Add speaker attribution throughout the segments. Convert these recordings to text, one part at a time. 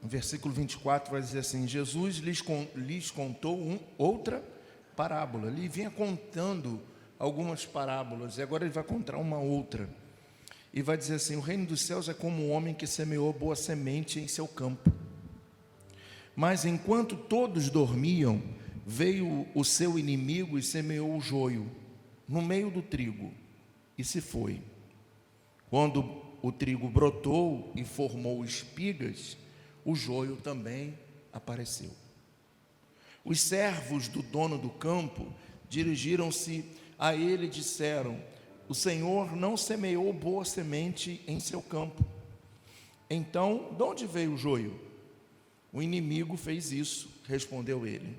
Speaker 1: no versículo 24 vai dizer assim: Jesus lhes contou outra parábola. Ele vinha contando algumas parábolas, e agora ele vai contar uma outra. E vai dizer assim: o reino dos céus é como um homem que semeou boa semente em seu campo. Mas enquanto todos dormiam, veio o seu inimigo e semeou o joio no meio do trigo, e se foi. Quando o trigo brotou e formou espigas, o joio também apareceu. Os servos do dono do campo dirigiram-se a ele e disseram: o Senhor não semeou boa semente em seu campo. Então, de onde veio o joio? O inimigo fez isso, respondeu ele.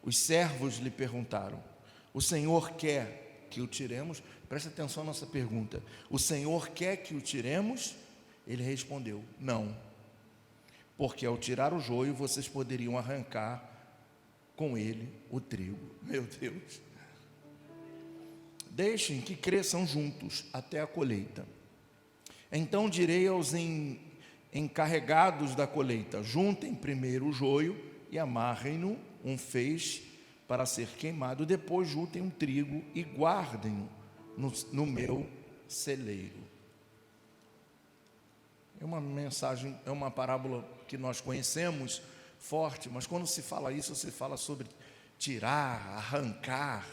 Speaker 1: Os servos lhe perguntaram: o Senhor quer que o tiremos? Presta atenção na nossa pergunta. O Senhor quer que o tiremos? Ele respondeu: não, porque ao tirar o joio, vocês poderiam arrancar com ele o trigo. Meu Deus. Deixem que cresçam juntos até a colheita. Então direi aos encarregados da colheita: juntem primeiro o joio e amarrem-no um feixe para ser queimado. Depois juntem um trigo e guardem-no no meu celeiro. É uma mensagem, é uma parábola que nós conhecemos forte, mas quando se fala isso, se fala sobre tirar, arrancar,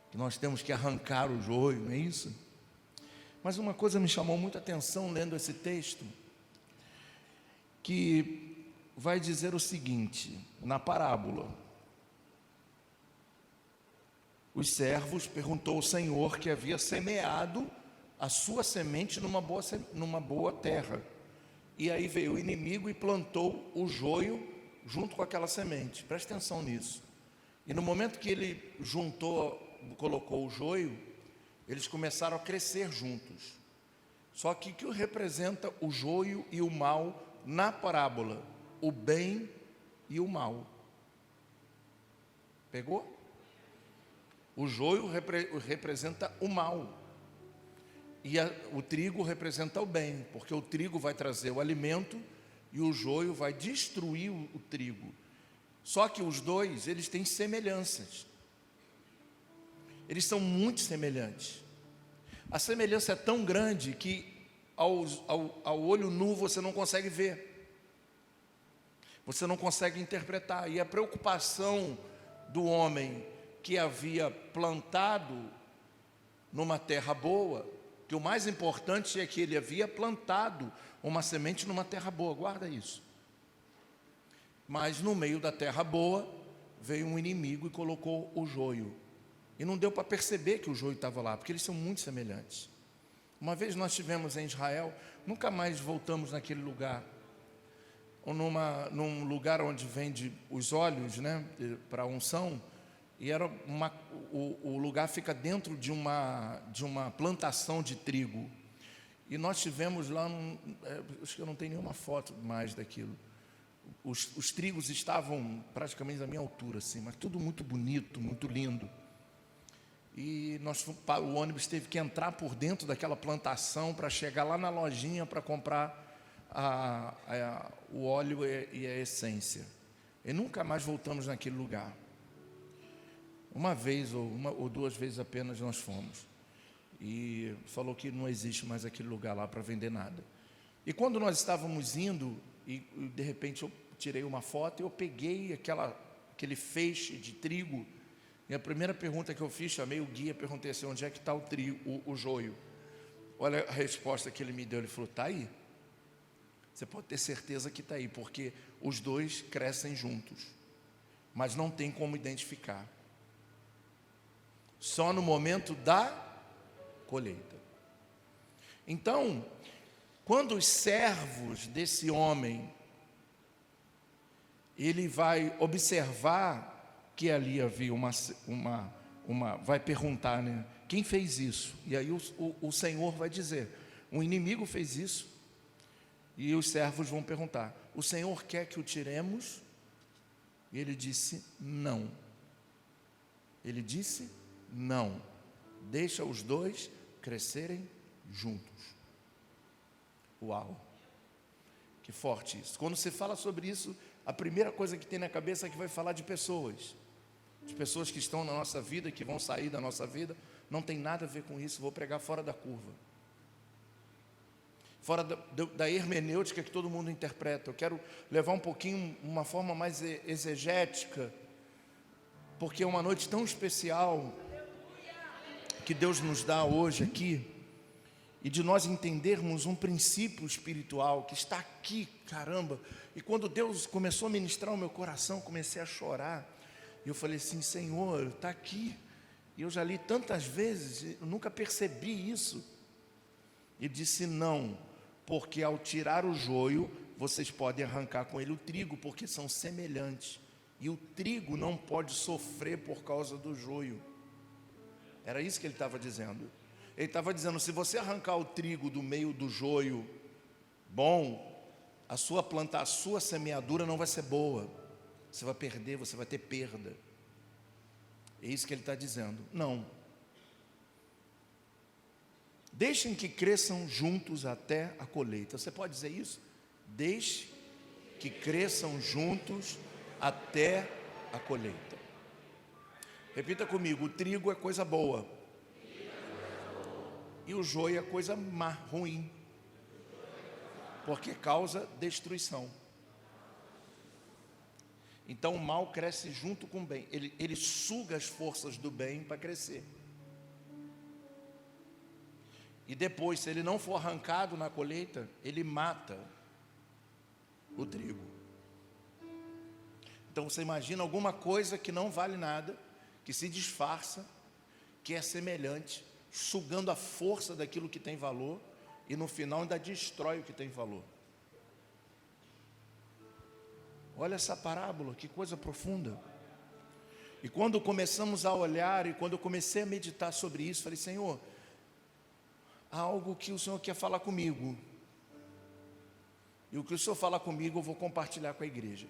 Speaker 1: que nós temos que arrancar o joio, não é isso? Mas uma coisa me chamou muita atenção lendo esse texto, que vai dizer o seguinte, na parábola: os servos perguntou ao Senhor que havia semeado a sua semente numa boa terra, e aí veio o inimigo e plantou o joio junto com aquela semente. Preste atenção nisso. E no momento que ele colocou o joio, eles começaram a crescer juntos. Só que o que representa o joio e o mal na parábola? O bem e o mal. Pegou? O joio representa o mal, e o trigo representa o bem, porque o trigo vai trazer o alimento e o joio vai destruir o trigo. Só que os dois, eles têm semelhanças. Eles são muito semelhantes. A semelhança é tão grande que ao olho nu você não consegue ver, você não consegue interpretar. E a preocupação do homem que havia plantado numa terra boa, que o mais importante é que ele havia plantado uma semente numa terra boa, guarda isso. Mas no meio da terra boa veio um inimigo e colocou o joio, e não deu para perceber que o joio estava lá, porque eles são muito semelhantes. Uma vez nós estivemos em Israel, nunca mais voltamos naquele lugar, num lugar onde vende os óleos, né, para unção. E o lugar fica dentro de uma plantação de trigo. E nós tivemos lá, acho que eu não tenho nenhuma foto mais daquilo. Os trigos estavam praticamente à minha altura, assim, mas tudo muito bonito, muito lindo. E o ônibus teve que entrar por dentro daquela plantação para chegar lá na lojinha para comprar o óleo e a essência. E nunca mais voltamos naquele lugar. Uma vez ou duas vezes apenas nós fomos. E falou que não existe mais aquele lugar lá para vender nada. E quando nós estávamos indo, e de repente eu tirei uma foto, eu peguei aquele feixe de trigo, e a primeira pergunta que eu fiz, chamei o guia, perguntei assim: onde é que está o trigo, o joio? Olha a resposta que ele me deu, ele falou: está aí. Você pode ter certeza que está aí, porque os dois crescem juntos, mas não tem como identificar. Só no momento da colheita. Então, quando os servos desse homem, ele vai observar que ali havia vai perguntar, né? Quem fez isso? E aí o Senhor vai dizer: o inimigo fez isso. E os servos vão perguntar: o Senhor quer que o tiremos? E ele disse: não. Ele disse: não, deixa os dois crescerem juntos. Uau! Que forte isso. Quando você fala sobre isso, a primeira coisa que tem na cabeça é que vai falar de pessoas que estão na nossa vida, que vão sair da nossa vida. Não tem nada a ver com isso. Vou pregar fora da curva, fora da hermenêutica que todo mundo interpreta. Eu quero levar um pouquinho, uma forma mais exegética, porque é uma noite tão especial que Deus nos dá hoje aqui, e de nós entendermos um princípio espiritual que está aqui, caramba. E quando Deus começou a ministrar o meu coração, comecei a chorar, e eu falei assim: Senhor, está aqui, e eu já li tantas vezes, eu nunca percebi isso. E disse: não, porque ao tirar o joio, vocês podem arrancar com ele o trigo, porque são semelhantes, e o trigo não pode sofrer por causa do joio. Era isso que ele estava dizendo. Ele estava dizendo: se você arrancar o trigo do meio do joio bom, a sua planta, a sua semeadura não vai ser boa. Você vai perder, você vai ter perda. É isso que ele está dizendo. Não. Deixem que cresçam juntos até a colheita. Você pode dizer isso? Deixe que cresçam juntos até a colheita. Repita comigo: o trigo é coisa boa. E o joio é coisa má, ruim, porque causa destruição. Então o mal cresce junto com o bem. Ele suga as forças do bem para crescer. E depois, se ele não for arrancado na colheita, ele mata o trigo. Então você imagina alguma coisa que não vale nada, que se disfarça, que é semelhante, sugando a força daquilo que tem valor, e no final ainda destrói o que tem valor. Olha essa parábola, que coisa profunda. E quando começamos a olhar, e quando eu comecei a meditar sobre isso, falei: Senhor, há algo que o Senhor quer falar comigo, e o que o Senhor fala comigo eu vou compartilhar com a igreja.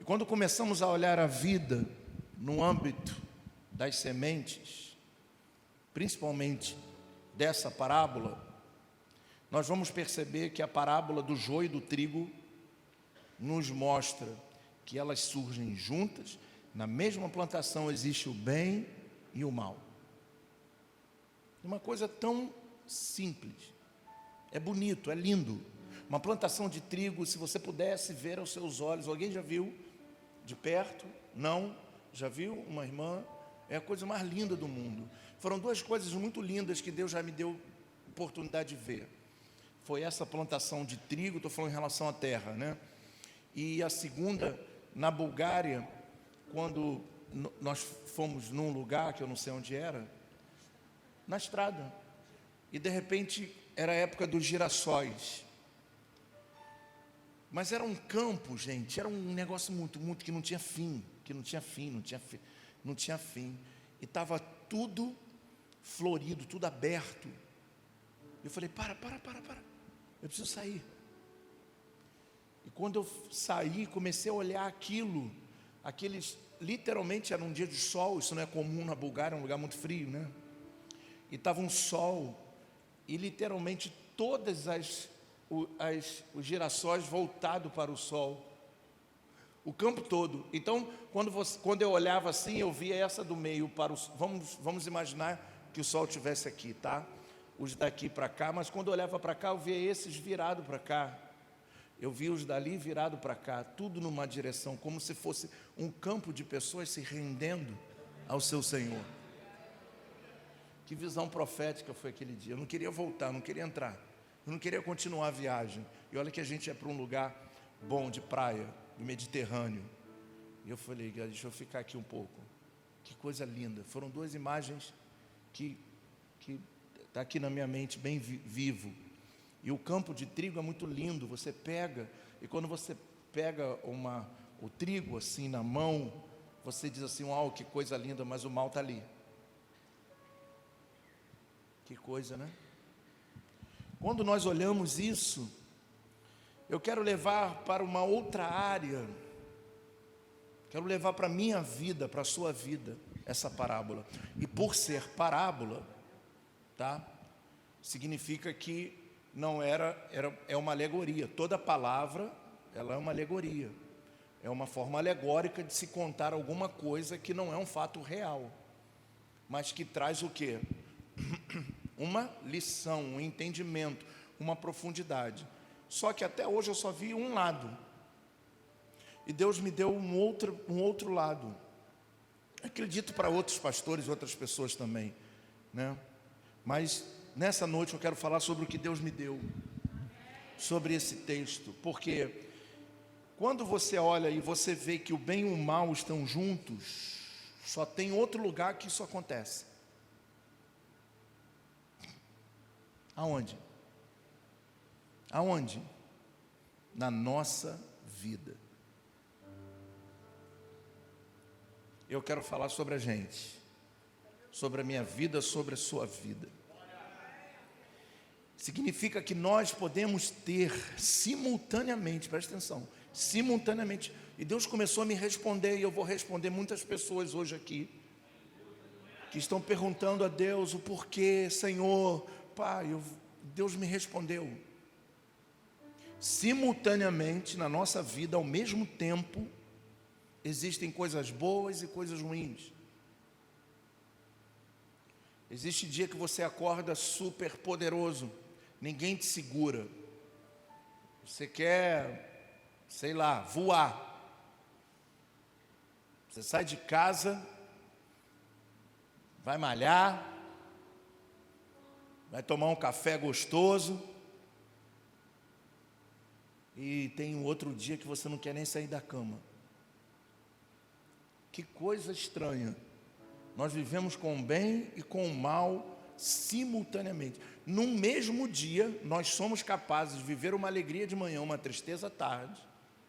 Speaker 1: E quando começamos a olhar a vida no âmbito das sementes, principalmente dessa parábola, nós vamos perceber que a parábola do joio e do trigo nos mostra que elas surgem juntas. Na mesma plantação existe o bem e o mal. Uma coisa tão simples, é bonito, é lindo. Uma plantação de trigo, se você pudesse ver aos seus olhos. Alguém já viu de perto? Não? Já viu uma irmã? É a coisa mais linda do mundo. Foram duas coisas muito lindas que Deus já me deu oportunidade de ver. Foi essa plantação de trigo, estou falando em relação à terra, né? E a segunda, na Bulgária, quando nós fomos num lugar que eu não sei onde era, na estrada, e de repente era a época dos girassóis, mas era um campo, gente, era um negócio muito que não tinha fim, não tinha fim, e estava tudo florido, tudo aberto. Eu falei: para, eu preciso sair. E quando eu saí, comecei a olhar aqueles, literalmente era um dia de sol. Isso não é comum na Bulgária, é um lugar muito frio, né? E estava um sol, e literalmente todas os girassóis voltados para o sol, o campo todo. Então, quando eu olhava assim, eu via essa do meio para o... Vamos imaginar que o sol estivesse aqui, tá? Os daqui para cá, mas quando eu olhava para cá, eu via esses virados para cá. Eu via os dali virados para cá, tudo numa direção, como se fosse um campo de pessoas se rendendo ao seu Senhor. Que visão profética foi aquele dia. Eu não queria voltar, não queria entrar, eu não queria continuar a viagem. E olha que a gente é para um lugar bom, de praia, do Mediterrâneo. E eu falei: deixa eu ficar aqui um pouco. Que coisa linda. Foram duas imagens que está aqui na minha mente, bem vivo. E o campo de trigo é muito lindo. Você pega, e quando você pega o trigo assim na mão, você diz assim: uau, que coisa linda, mas o mal está ali. Que coisa, né? Quando nós olhamos isso, eu quero levar para uma outra área, quero levar para a minha vida, para a sua vida, essa parábola. E por ser parábola, tá? Significa que não é uma alegoria. Toda palavra, ela é uma alegoria. É uma forma alegórica de se contar alguma coisa que não é um fato real, mas que traz o quê? Uma lição, um entendimento, uma profundidade. Só que até hoje eu só vi um lado. E Deus me deu um outro lado. Acredito para outros pastores, outras pessoas também, né? Mas nessa noite eu quero falar sobre o que Deus me deu, sobre esse texto, porque quando você olha e você vê que o bem e o mal estão juntos, só tem outro lugar que isso acontece. Aonde? Aonde? Na nossa vida. Eu quero falar sobre a gente, sobre a minha vida, sobre a sua vida. Significa que nós podemos ter simultaneamente, presta atenção, simultaneamente, e Deus começou a me responder, e eu vou responder muitas pessoas hoje aqui, que estão perguntando a Deus o porquê, Senhor, Pai, Deus me respondeu. Simultaneamente, na nossa vida, ao mesmo tempo, existem coisas boas e coisas ruins. Existe dia que você acorda super poderoso, ninguém te segura. Você quer, sei lá, voar. Você sai de casa, vai malhar, vai tomar um café gostoso, e tem um outro dia que você não quer nem sair da cama. Que coisa estranha. Nós vivemos com o bem e com o mal simultaneamente. No mesmo dia, nós somos capazes de viver uma alegria de manhã, uma tristeza à tarde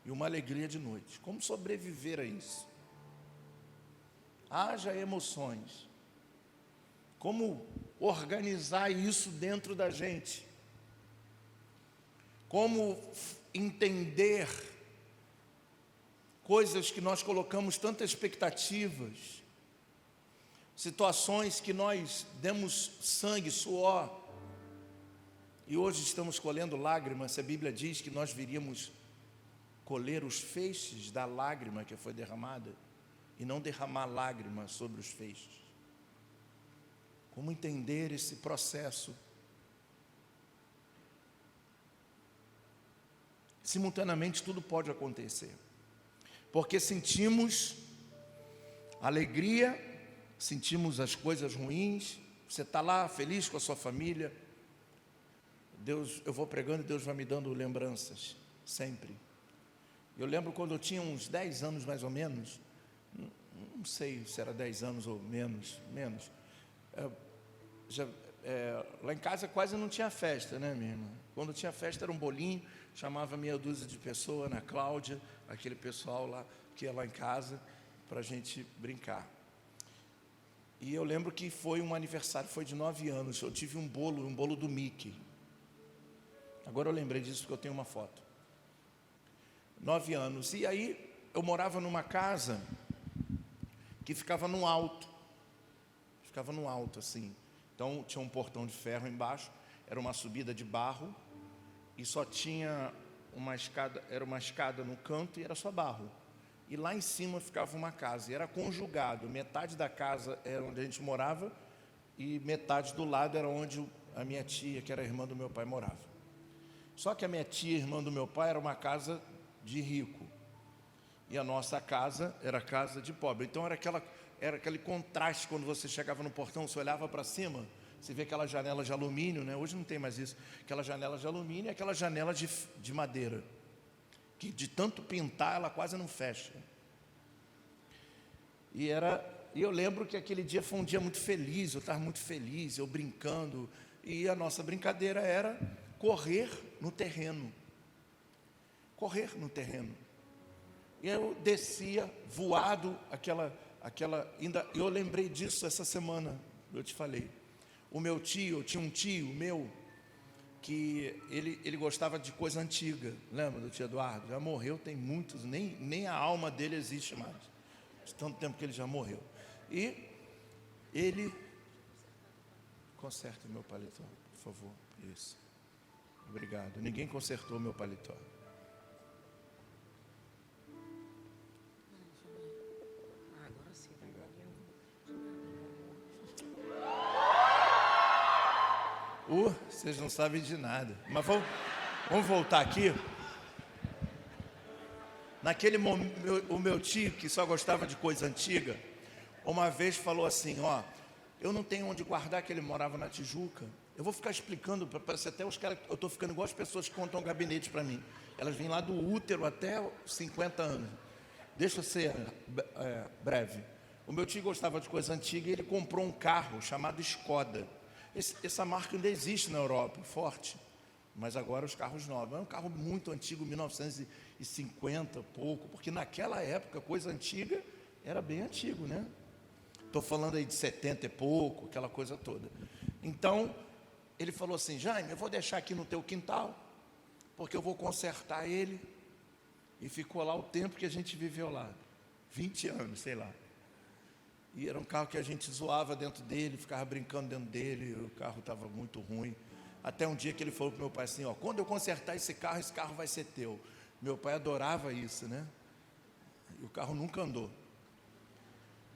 Speaker 1: e uma alegria de noite. Como sobreviver a isso? Haja emoções. Como organizar isso dentro da gente? Como entender coisas que nós colocamos tantas expectativas, situações que nós demos sangue, suor, e hoje estamos colhendo lágrimas. A Bíblia diz que nós viríamos colher os feixes da lágrima que foi derramada, e não derramar lágrimas sobre os feixes. Como entender esse processo? Simultaneamente tudo pode acontecer, porque sentimos alegria, sentimos as coisas ruins. Você está lá feliz com a sua família, Deus, eu vou pregando e Deus vai me dando lembranças, sempre. Eu lembro quando eu tinha uns 10 anos mais ou menos, não sei se era 10 anos ou menos, lá em casa quase não tinha festa, né, minha irmã? Quando tinha festa era um bolinho, chamava meia dúzia de pessoas, Ana Cláudia, aquele pessoal lá que ia lá em casa para a gente brincar. E eu lembro que foi um aniversário, foi de 9 anos, eu tive um bolo do Mickey. Agora eu lembrei disso porque eu tenho uma foto. 9 anos, e aí eu morava numa casa que ficava no alto assim. Então tinha um portão de ferro embaixo, era uma subida de barro, e só tinha uma escada, era uma escada no canto e era só barro. E lá em cima ficava uma casa, e era conjugado, metade da casa era onde a gente morava, e metade do lado era onde a minha tia, que era a irmã do meu pai, morava. Só que a minha tia, irmã do meu pai, era uma casa de rico, e a nossa casa era casa de pobre. Então era aquele contraste. Quando você chegava no portão, você olhava para cima, você vê aquela janela de alumínio, né? Hoje não tem mais isso, aquela janela de alumínio e aquela janela de madeira, que de tanto pintar ela quase não fecha. E eu lembro que aquele dia foi um dia muito feliz, eu estava muito feliz, eu brincando, e a nossa brincadeira era correr no terreno. E eu descia voado, eu lembrei disso essa semana, eu te falei. Eu tinha um tio meu, que ele gostava de coisa antiga, lembra do tio Eduardo? Já morreu, tem muitos, nem a alma dele existe mais, de tanto tempo que ele já morreu. E ele, conserta meu paletó, por favor, isso. Obrigado. Ninguém consertou meu paletó.
Speaker 2: Agora sim.
Speaker 1: Vocês não sabem de nada. Mas vamos voltar aqui. Naquele momento, o meu tio, que só gostava de coisa antiga, uma vez falou assim, ó, eu não tenho onde guardar, que ele morava na Tijuca. Eu vou ficar explicando, parece até os caras, eu estou ficando igual as pessoas que contam gabinete para mim. Elas vêm lá do útero até os 50 anos. Deixa eu ser breve. O meu tio gostava de coisa antiga e ele comprou um carro chamado Skoda. Essa marca ainda existe na Europa, forte. Mas agora os carros novos. É um carro muito antigo, 1950, pouco. Porque naquela época, coisa antiga era bem antigo, né? Estou falando aí de 70 e pouco, aquela coisa toda. Então, ele falou assim, Jaime, eu vou deixar aqui no teu quintal, porque eu vou consertar ele. E ficou lá o tempo que a gente viveu lá. 20 anos, sei lá. E era um carro que a gente zoava dentro dele, ficava brincando dentro dele, o carro estava muito ruim. Até um dia que ele falou para o meu pai assim, ó, quando eu consertar esse carro vai ser teu. Meu pai adorava isso, né? E o carro nunca andou.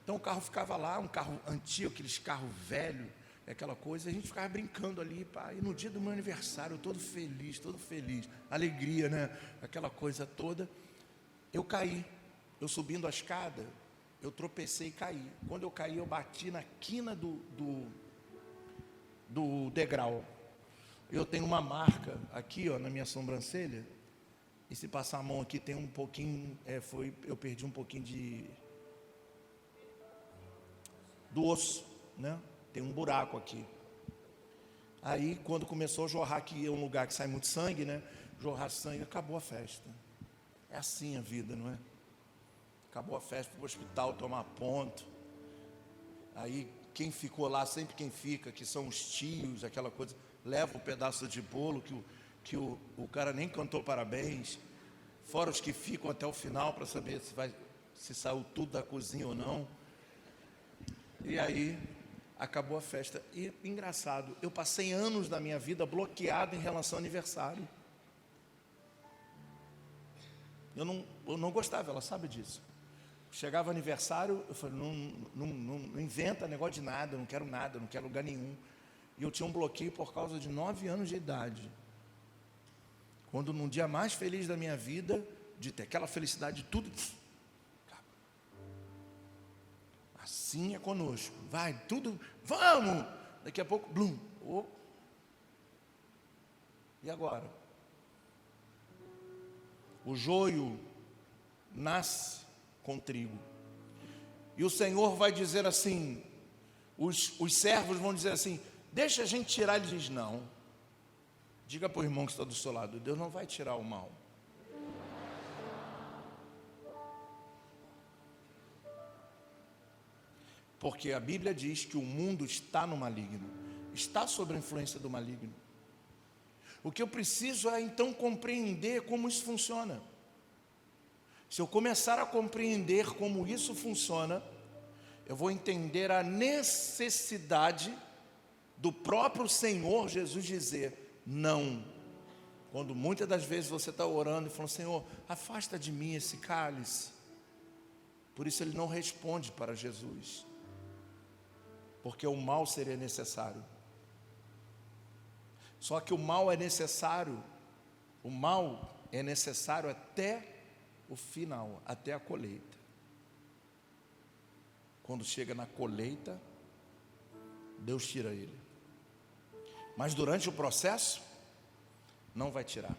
Speaker 1: Então o carro ficava lá, um carro antigo, aqueles carros velhos, aquela coisa, a gente ficava brincando ali, pá, e no dia do meu aniversário, todo feliz, alegria, né? Aquela coisa toda. Eu caí, eu subindo a escada, eu tropecei e caí. Quando eu caí, eu bati na quina do degrau. Eu tenho uma marca aqui, ó, na minha sobrancelha, e se passar a mão aqui tem um pouquinho, eu perdi um pouquinho do osso, né? Tem um buraco aqui. Aí, quando começou a jorrar, que é um lugar que sai muito sangue, né? Jorrar sangue, acabou a festa. É assim a vida, não é? Acabou a festa, para o hospital tomar ponto. Aí, quem ficou lá, sempre quem fica, que são os tios, aquela coisa, leva um pedaço de bolo que o cara nem cantou parabéns. Fora os que ficam até o final para saber se saiu tudo da cozinha ou não. E aí, acabou a festa. E, engraçado, eu passei anos da minha vida bloqueado em relação ao aniversário. Eu não gostava, ela sabe disso. Chegava aniversário, eu falei, não inventa negócio de nada, não quero lugar nenhum. E eu tinha um bloqueio por causa de 9 anos de idade. Quando num dia mais feliz da minha vida, de ter aquela felicidade de tudo, assim é conosco, vai, tudo, vamos! Daqui a pouco, blum, E agora? O joio nasce com trigo. E o Senhor vai dizer assim, os servos vão dizer assim, deixa a gente tirar. Ele diz, não. Diga para o irmão que está do seu lado, Deus não vai tirar o mal. Porque a Bíblia diz que o mundo está no maligno, está sob a influência do maligno. O que eu preciso é então compreender como isso funciona. Se eu começar a compreender como isso funciona, eu vou entender a necessidade do próprio Senhor Jesus dizer não. Quando muitas das vezes você está orando e falando, Senhor, afasta de mim esse cálice. Por isso ele não responde para Jesus. Porque o mal seria necessário. Só que o mal é necessário até o final, até a colheita. Quando chega na colheita, Deus tira ele. Mas durante o processo, não vai tirar.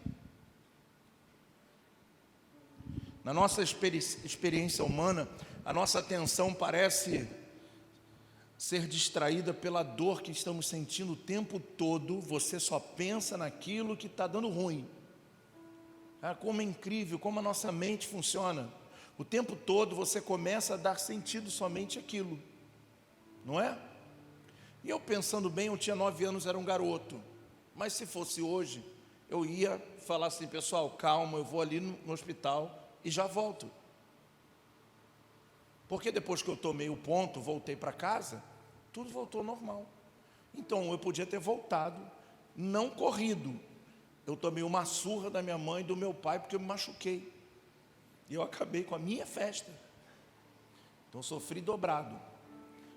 Speaker 1: Na nossa experiência humana, a nossa atenção parece ser distraída pela dor que estamos sentindo o tempo todo. Você só pensa naquilo que está dando ruim. Como é incrível, como a nossa mente funciona. O tempo todo você começa a dar sentido somente àquilo, não é? E eu pensando bem, eu tinha 9 anos, era um garoto. Mas se fosse hoje, eu ia falar assim, pessoal, calma, eu vou ali no hospital e já volto. Porque depois que eu tomei o ponto, voltei para casa, tudo voltou ao normal. Então eu podia ter voltado, não corrido, eu tomei uma surra da minha mãe e do meu pai porque eu me machuquei. E eu acabei com a minha festa. Então eu sofri dobrado.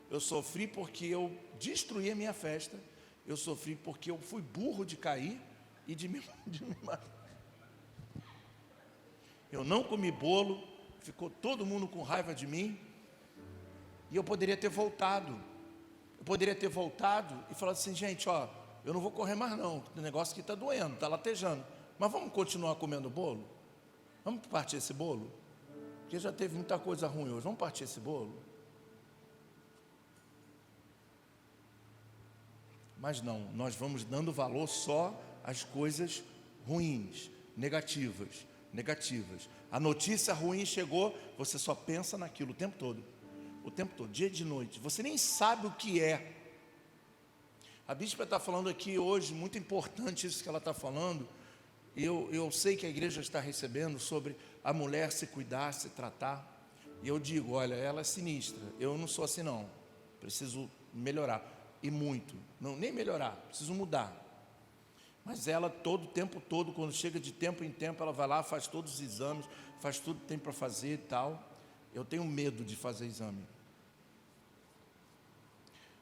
Speaker 1: Eu sofri porque eu destruí a minha festa. Eu sofri porque eu fui burro de cair e de me machucar. Eu não comi bolo, ficou todo mundo com raiva de mim. E eu poderia ter voltado. Eu poderia ter voltado e falado assim, gente, ó, eu não vou correr mais não, o negócio aqui está doendo, está latejando. Mas vamos continuar comendo bolo? Vamos partir esse bolo? Porque já teve muita coisa ruim hoje, vamos partir esse bolo? Mas não, nós vamos dando valor só às coisas ruins, negativas. A notícia ruim chegou, você só pensa naquilo o tempo todo, dia e de noite. Você nem sabe o que é. A bispa está falando aqui hoje, muito importante isso que ela está falando. Eu sei que a igreja está recebendo sobre a mulher se cuidar, se tratar. E eu digo, olha, ela é sinistra. Eu não sou assim não. Preciso melhorar. E muito. Não, nem melhorar, preciso mudar. Mas ela, todo o tempo todo, quando chega de tempo em tempo, ela vai lá, faz todos os exames, faz tudo que tem para fazer e tal. Eu tenho medo de fazer exame.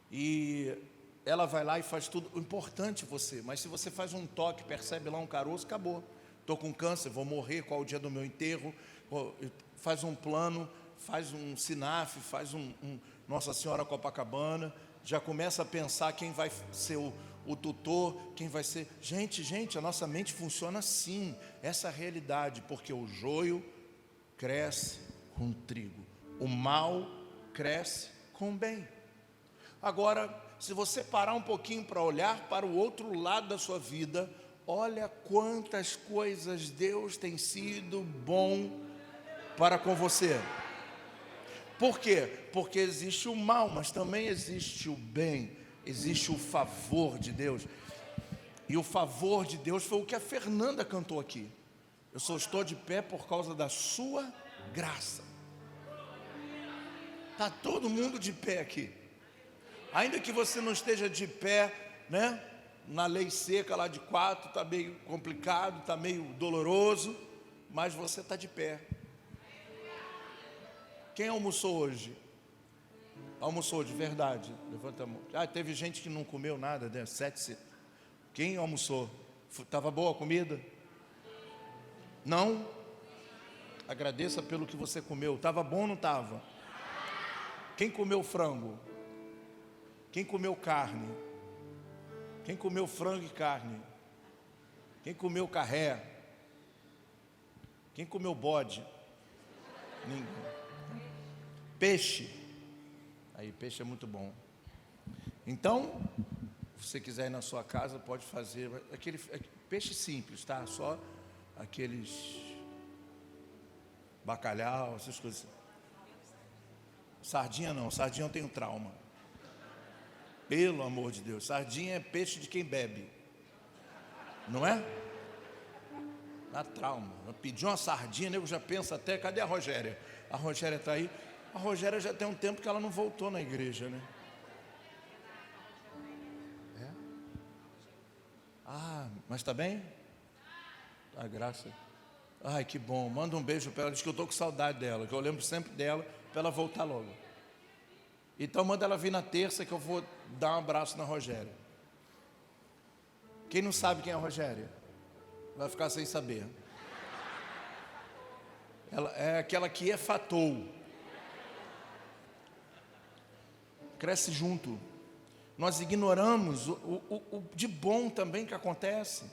Speaker 1: E ela vai lá e faz tudo. O importante você, mas se você faz um toque, percebe lá um caroço, acabou. Estou com câncer, vou morrer, qual é o dia do meu enterro? Faz um plano, faz um SINAF, faz um Nossa Senhora Copacabana, já começa a pensar quem vai ser o tutor, quem vai ser... Gente, a nossa mente funciona assim, essa é a realidade, porque o joio cresce com o trigo, o mal cresce com o bem. Agora, se você parar um pouquinho para olhar para o outro lado da sua vida, olha quantas coisas Deus tem sido bom para com você. Por quê? Porque existe o mal, mas também existe o bem, existe o favor de Deus. E o favor de Deus foi o que a Fernanda cantou aqui. Eu só estou de pé por causa da sua graça. Está todo mundo de pé aqui. Ainda que você não esteja de pé, né? Na lei seca lá de 4, está meio complicado, está meio doloroso, mas você está de pé. Quem almoçou hoje? Almoçou de verdade? Levanta a mão. Teve gente que não comeu nada, né? 7. Quem almoçou? Estava boa a comida? Não? Agradeça pelo que você comeu. Estava bom ou não estava? Quem comeu frango? Quem comeu carne? Quem comeu frango e carne? Quem comeu carré? Quem comeu bode? Ninguém. Peixe. Aí, peixe é muito bom. Então, se você quiser ir na sua casa, pode fazer aquele peixe simples, tá? Só aqueles bacalhau, essas coisas. Sardinha não, sardinha eu tenho trauma. Pelo amor de Deus, sardinha é peixe de quem bebe, não é? Dá trauma. Eu pedi uma sardinha, eu já penso até, cadê a Rogéria? A Rogéria está aí. A Rogéria já tem um tempo que ela não voltou na igreja, né? É? Mas está bem? Graça. Ai, que bom. Manda um beijo para ela, diz que eu estou com saudade dela, que eu lembro sempre dela, para ela voltar logo. Então manda ela vir na terça que eu vou dar um abraço na Rogéria. Quem não sabe quem é a Rogéria? Vai ficar sem saber. Ela é aquela que efatou. Cresce junto. Nós ignoramos o de bom também que acontece.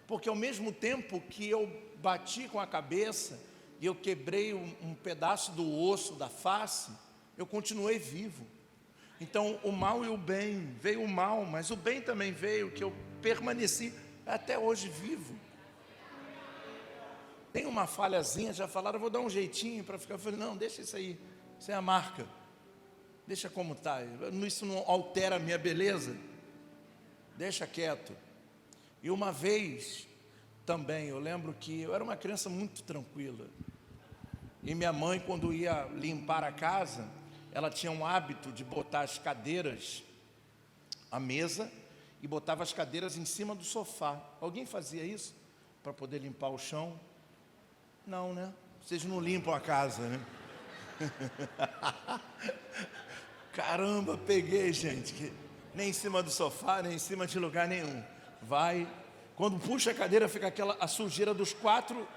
Speaker 1: Porque ao mesmo tempo que eu bati com a cabeça e eu quebrei um pedaço do osso da face, eu continuei vivo. Então o mal e o bem, veio o mal, mas o bem também veio, que eu permaneci até hoje vivo. Tem uma falhazinha, já falaram, eu vou dar um jeitinho para ficar. Eu falei, não, deixa isso aí, isso é a marca, deixa como está, isso não altera a minha beleza, deixa quieto. E uma vez também, eu lembro que eu era uma criança muito tranquila, e minha mãe, quando ia limpar a casa, ela tinha um hábito de botar as cadeiras à mesa e botava as cadeiras em cima do sofá. Alguém fazia isso para poder limpar o chão? Não, né? Vocês não limpam a casa, né? Caramba, peguei, gente. Nem em cima do sofá, nem em cima de lugar nenhum. Vai. Quando puxa a cadeira, fica a sujeira dos 4.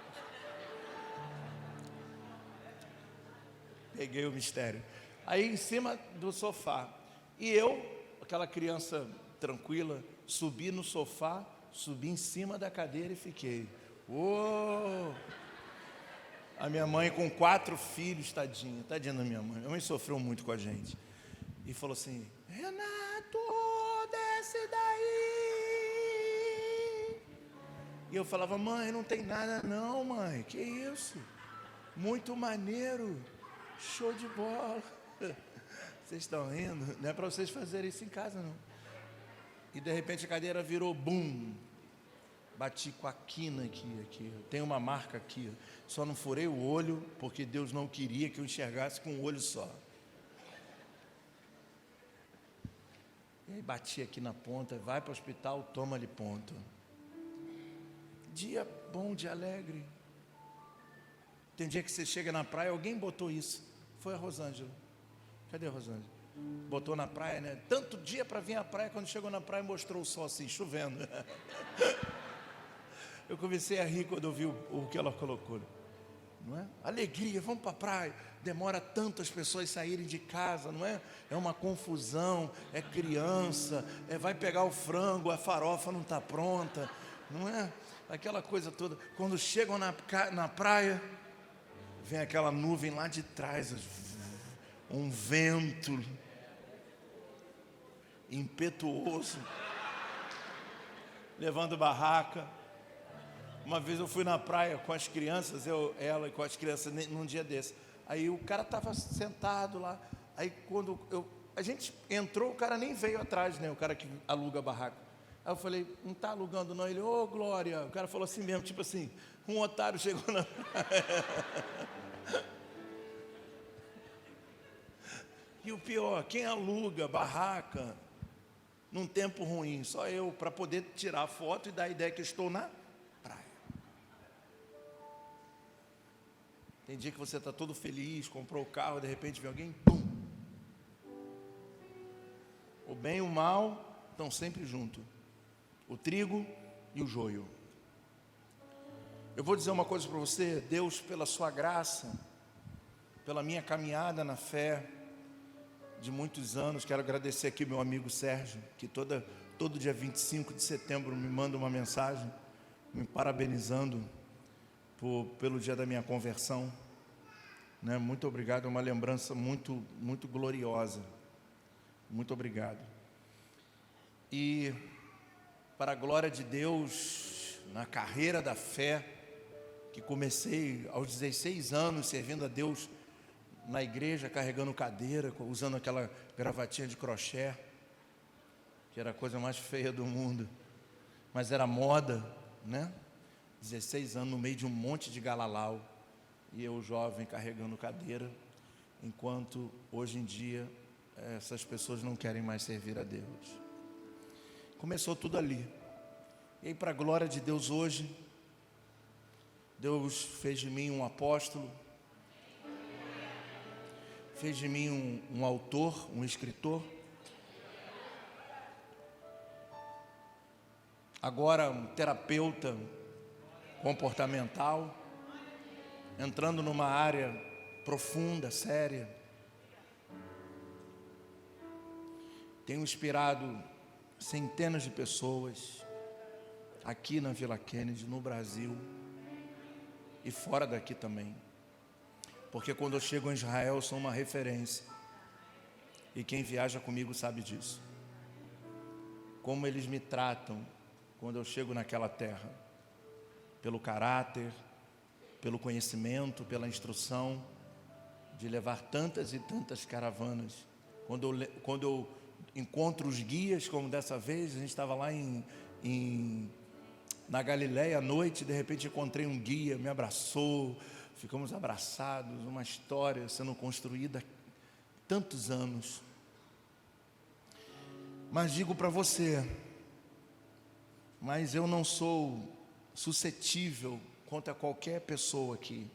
Speaker 1: Peguei o mistério. Aí em cima do sofá. E eu, aquela criança tranquila, subi no sofá, subi em cima da cadeira e fiquei. Uou! A minha mãe com 4 filhos, tadinha da minha mãe. Minha mãe sofreu muito com a gente. E falou assim: Renato, desce daí. E eu falava: mãe, não tem nada não, mãe. Que isso? Muito maneiro. Show de bola. Vocês estão rindo? Não é para vocês fazerem isso em casa, não. E de repente a cadeira virou bum. Bati com a quina aqui. Tem uma marca aqui. Só não furei o olho, porque Deus não queria que eu enxergasse com um olho só. E aí bati aqui na ponta. Vai para o hospital, toma ali ponto. Dia bom, dia alegre. Tem dia que você chega na praia, alguém botou isso. Foi a Rosângela. Cadê a Rosângela? Botou na praia, né? Tanto dia para vir à praia, quando chegou na praia mostrou o sol assim, chovendo. Eu comecei a rir quando eu vi o que ela colocou. Não é? Alegria, vamos para a praia. Demora tanto as pessoas saírem de casa, não é? É uma confusão, é criança, vai pegar o frango, a farofa não está pronta, não é? Aquela coisa toda. Quando chegam na praia, vem aquela nuvem lá de trás, um vento impetuoso, levando barraca. Uma vez eu fui na praia com as crianças, ela e com as crianças, num dia desse. Aí o cara estava sentado lá. Aí quando a gente entrou, o cara nem veio atrás, né? O cara que aluga a barraca. Aí eu falei: não está alugando não? Ele: ô Glória. O cara falou assim mesmo, tipo assim, um otário chegou na praia. E o pior, quem aluga barraca num tempo ruim? Só eu, para poder tirar foto e dar a ideia que eu estou na praia. Tem dia que você está todo feliz, comprou o carro, de repente vem alguém, pum. O bem e o mal estão sempre juntos. O trigo e o joio. Eu vou dizer uma coisa para você: Deus, pela sua graça, pela minha caminhada na fé de muitos anos, quero agradecer aqui meu amigo Sérgio, que todo dia 25 de setembro me manda uma mensagem, me parabenizando pelo dia da minha conversão, né? Muito obrigado, é uma lembrança muito, muito gloriosa. Muito obrigado. E para a glória de Deus, na carreira da fé, que comecei aos 16 anos servindo a Deus na igreja, carregando cadeira, usando aquela gravatinha de crochê, que era a coisa mais feia do mundo, mas era moda, né? 16 anos no meio de um monte de galalau, e eu jovem carregando cadeira, enquanto hoje em dia essas pessoas não querem mais servir a Deus. Começou tudo ali. E aí, para a glória de Deus, hoje Deus fez de mim um apóstolo, fez de mim um autor, um escritor, agora um terapeuta comportamental, entrando numa área profunda, séria. Tenho inspirado centenas de pessoas aqui na Vila Kennedy, no Brasil e fora daqui também. Porque quando eu chego em Israel, eu sou uma referência. E quem viaja comigo sabe disso. Como eles me tratam quando eu chego naquela terra. Pelo caráter, pelo conhecimento, pela instrução de levar tantas e tantas caravanas. Quando eu encontro os guias, como dessa vez, a gente estava lá na Galileia à noite, de repente encontrei um guia, me abraçou, ficamos abraçados, uma história sendo construída há tantos anos. Mas digo para você, mas eu não sou suscetível contra qualquer pessoa aqui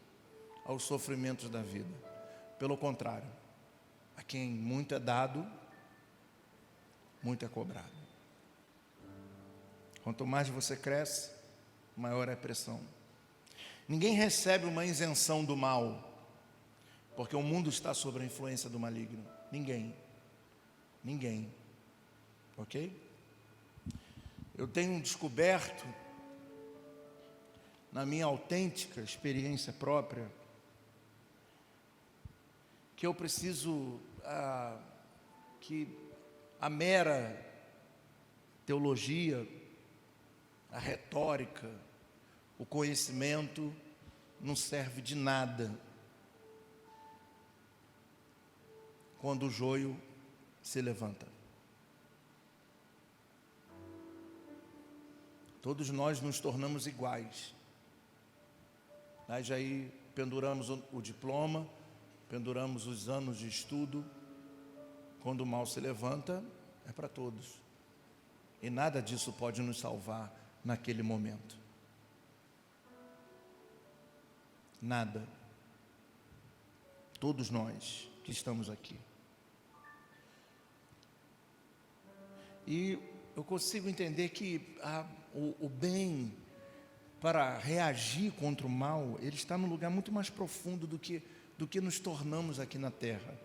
Speaker 1: aos sofrimentos da vida. Pelo contrário, a quem muito é dado, muito é cobrado. Quanto mais você cresce, maior é a pressão. Ninguém recebe uma isenção do mal, porque o mundo está sob a influência do maligno. Ninguém. Ninguém. Ok? Eu tenho descoberto, na minha autêntica experiência própria, que eu preciso que a mera teologia, a retórica, o conhecimento não serve de nada quando o joio se levanta. Todos nós nos tornamos iguais. Nós aí penduramos o diploma, penduramos os anos de estudo. Quando o mal se levanta, é para todos. E nada disso pode nos salvar naquele momento. Nada. Todos nós que estamos aqui. E eu consigo entender que o bem, para reagir contra o mal, ele está num lugar muito mais profundo do que nos tornamos aqui na terra.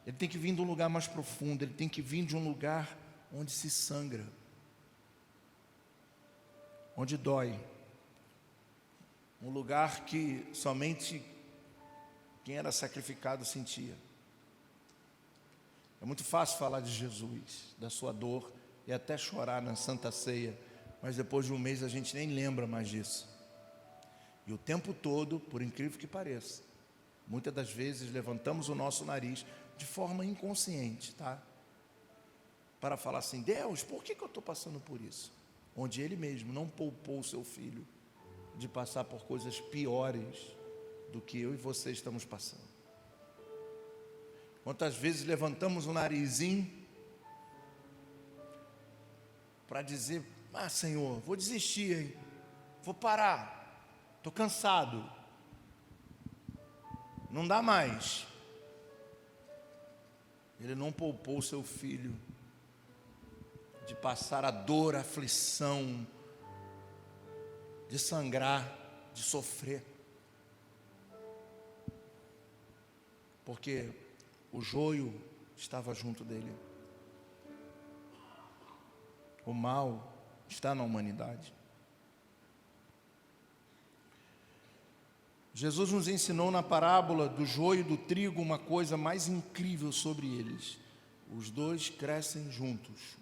Speaker 1: Ele tem que vir de um lugar mais profundo, ele tem que vir de um lugar onde se sangra, onde dói, um lugar que somente quem era sacrificado sentia. É muito fácil falar de Jesus, da sua dor, e até chorar na Santa Ceia, mas depois de um mês a gente nem lembra mais disso. E o tempo todo, por incrível que pareça, muitas das vezes levantamos o nosso nariz de forma inconsciente, tá? Para falar assim: Deus, por que eu estou passando por isso? Onde Ele mesmo não poupou o seu filho de passar por coisas piores do que eu e você estamos passando. Quantas vezes levantamos o narizinho para dizer: ah, Senhor, vou desistir, hein? Vou parar, estou cansado, não dá mais. Ele não poupou o seu filho de passar a dor, a aflição, de sangrar, de sofrer, porque o joio estava junto dele. O mal está na humanidade. Jesus nos ensinou na parábola do joio e do trigo uma coisa mais incrível sobre eles. Os dois crescem juntos,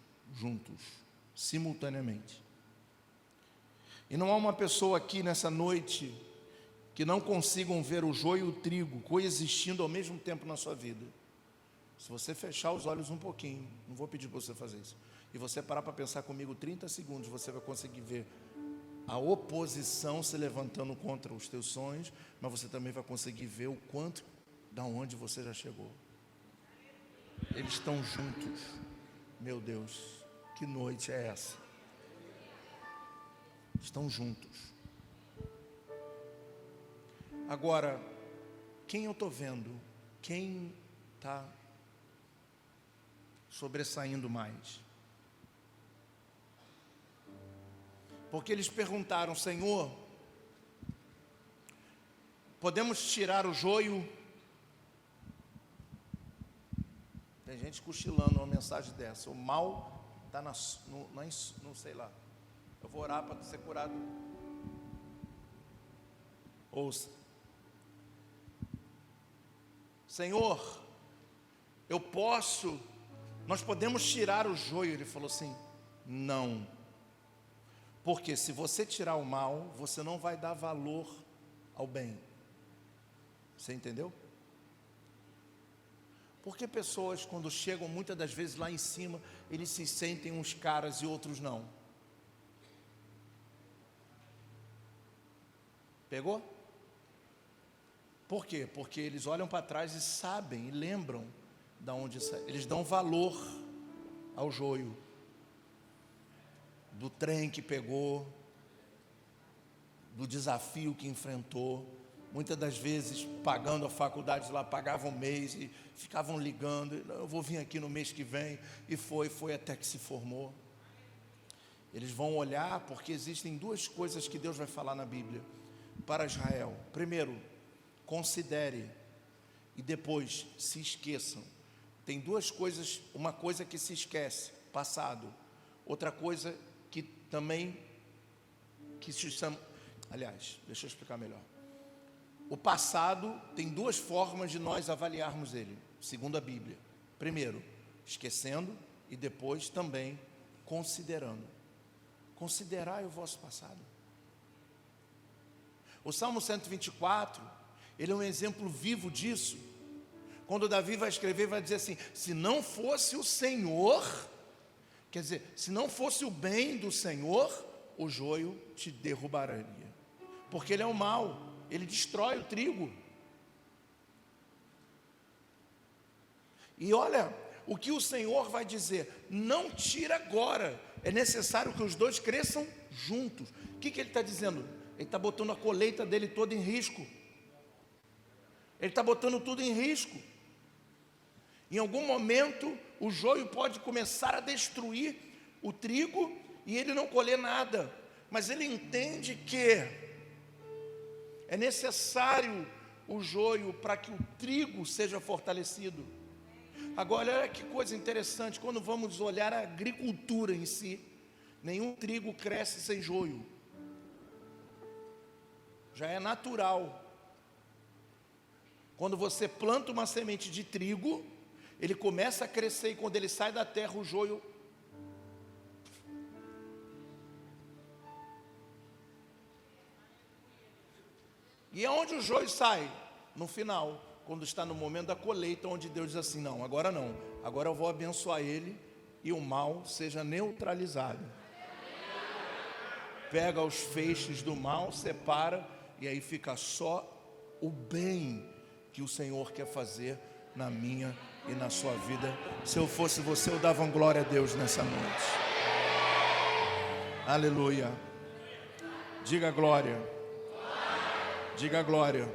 Speaker 1: simultaneamente. E não há uma pessoa aqui nessa noite que não consigam ver o joio e o trigo coexistindo ao mesmo tempo na sua vida. Se você fechar os olhos um pouquinho, não vou pedir para você fazer isso, e você parar para pensar comigo 30 segundos, você vai conseguir ver a oposição se levantando contra os teus sonhos, mas você também vai conseguir ver o quanto, da onde você já chegou. Eles estão juntos. Meu Deus, que noite é essa? Estão juntos. Agora, quem eu estou vendo? Quem está sobressaindo mais? Porque eles perguntaram: Senhor, podemos tirar o joio? Tem gente cochilando uma mensagem dessa. O mal está não sei lá. Eu vou orar para ser curado. Ouça. Senhor, nós podemos tirar o joio? Ele falou assim: não. Porque se você tirar o mal, você não vai dar valor ao bem. Você entendeu? Porque pessoas, quando chegam muitas das vezes lá em cima, eles se sentem uns caras e outros não. Pegou? Por quê? Porque eles olham para trás e sabem, e lembram de onde sai. Eles dão valor ao joio. do trem que pegou, do desafio que enfrentou. Muitas das vezes, pagando a faculdade lá, pagavam um mês e ficavam ligando, eu vou vir aqui no mês que vem, e foi até que se formou. Eles vão olhar, porque existem duas coisas que Deus vai falar na Bíblia para Israel. Primeiro, considere, e depois, se esqueçam. Tem duas coisas, uma coisa que se esquece, passado, outra coisa que também, que se chama, aliás, deixa eu explicar melhor. O passado tem duas formas de nós avaliarmos ele, segundo a Bíblia. Primeiro, esquecendo, e depois também considerando. Considerai o vosso passado. O Salmo 124, ele é um exemplo vivo disso. Quando Davi vai escrever, vai dizer assim: se não fosse o Senhor, quer dizer, se não fosse o bem do Senhor, o joio te derrubaria. Porque ele é o mal. Ele destrói o trigo. E olha o que o Senhor vai dizer: não tira agora, é necessário que os dois cresçam juntos. O que ele está dizendo? Ele está botando a colheita dele toda em risco. Ele está botando tudo em risco. Em algum momento o joio pode começar a destruir o trigo e ele não colher nada, mas ele entende que é necessário o joio para que o trigo seja fortalecido. Agora, olha que coisa interessante, quando vamos olhar a agricultura em si, nenhum trigo cresce sem joio. Já é natural. Quando você planta uma semente de trigo, ele começa a crescer e quando ele sai da terra, o joio... E aonde o joio sai? No final, quando está no momento da colheita, onde Deus diz assim: não, agora eu vou abençoar ele e o mal seja neutralizado. Pega os feixes do mal, separa, e aí fica só o bem que o Senhor quer fazer na minha e na sua vida. Se eu fosse você, eu dava glória a Deus nessa noite. Aleluia. Diga glória. Diga glória.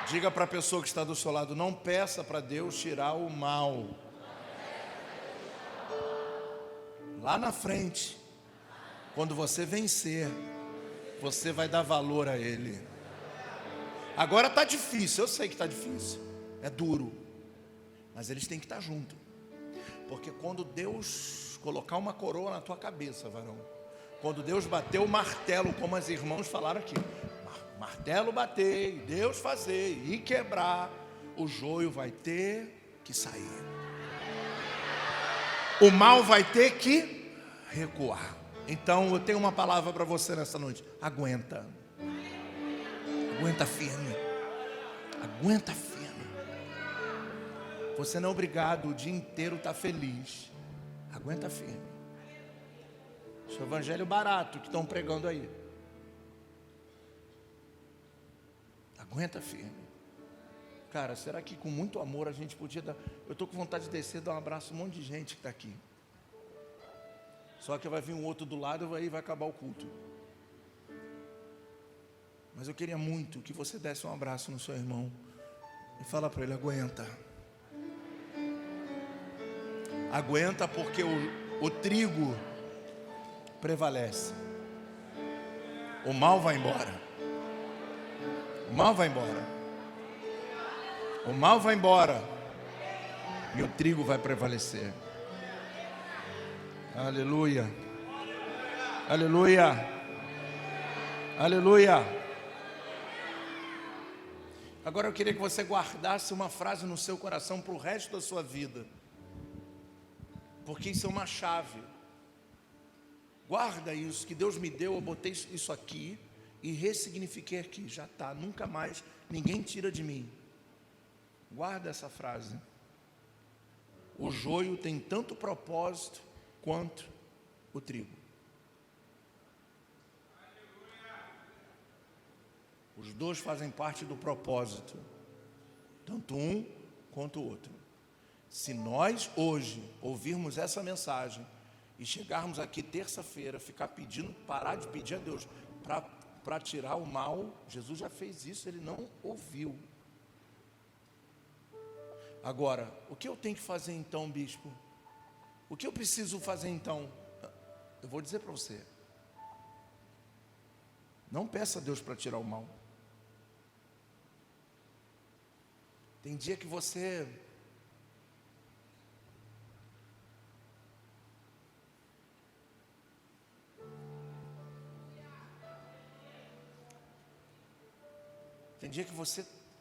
Speaker 1: Diga para a pessoa que está do seu lado: não peça para Deus tirar o mal. Lá na frente, quando você vencer, você vai dar valor a Ele. Agora está difícil, eu sei que está difícil, é duro, mas eles têm que estar juntos. Porque quando Deus colocar uma coroa na tua cabeça, varão, quando Deus bater o martelo, como as irmãs falaram aqui, martelo bater, Deus fazer e quebrar, o joio vai ter que sair. O mal vai ter que recuar. Então eu tenho uma palavra para você nessa noite: aguenta. Aguenta firme. Aguenta firme. Você não é obrigado o dia inteiro estar feliz. Aguenta firme. Esse é o evangelho barato que estão pregando aí. Aguenta firme. Cara, será que com muito amor a gente podia dar... Eu estou com vontade de descer e dar um abraço a um monte de gente que está aqui. Só que vai vir um outro do lado e vai acabar o culto. Mas eu queria muito que você desse um abraço no seu irmão e fala para ele: aguenta. Aguenta, porque o trigo prevalece. O mal vai embora. O mal vai embora. O mal vai embora. E o trigo vai prevalecer. Aleluia. Aleluia. Aleluia. Agora eu queria que você guardasse uma frase no seu coração para o resto da sua vida. Porque isso é uma chave. Guarda isso que Deus me deu, eu botei isso aqui e ressignifiquei aqui. Já está, nunca mais ninguém tira de mim. Guarda essa frase. O joio tem tanto propósito quanto o trigo. Os dois fazem parte do propósito, tanto um quanto o outro. Se nós hoje ouvirmos essa mensagem e chegarmos aqui terça-feira, ficar pedindo, parar de pedir a Deus para tirar o mal, Jesus já fez isso, ele não ouviu. Agora, o que eu tenho que fazer então, bispo? O que eu preciso fazer então? Eu vou dizer para você. Não peça a Deus para tirar o mal. Tem dia que você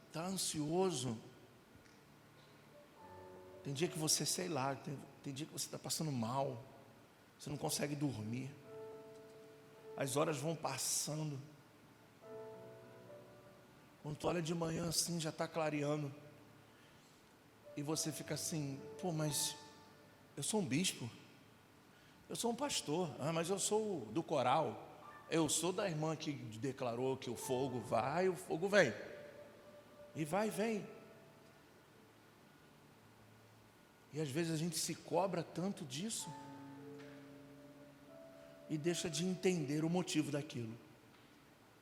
Speaker 1: está ansioso. Tem dia que você, sei lá, tem dia que você está passando mal. Você não consegue dormir. As horas vão passando. Quando tu olha de manhã assim, já está clareando. E você fica assim, pô, mas eu sou um bispo. Eu sou um pastor. Ah, mas eu sou do coral. Eu sou da irmã que declarou que o fogo vai, o fogo vem. E vai e vem. E às vezes a gente se cobra tanto disso e deixa de entender o motivo daquilo.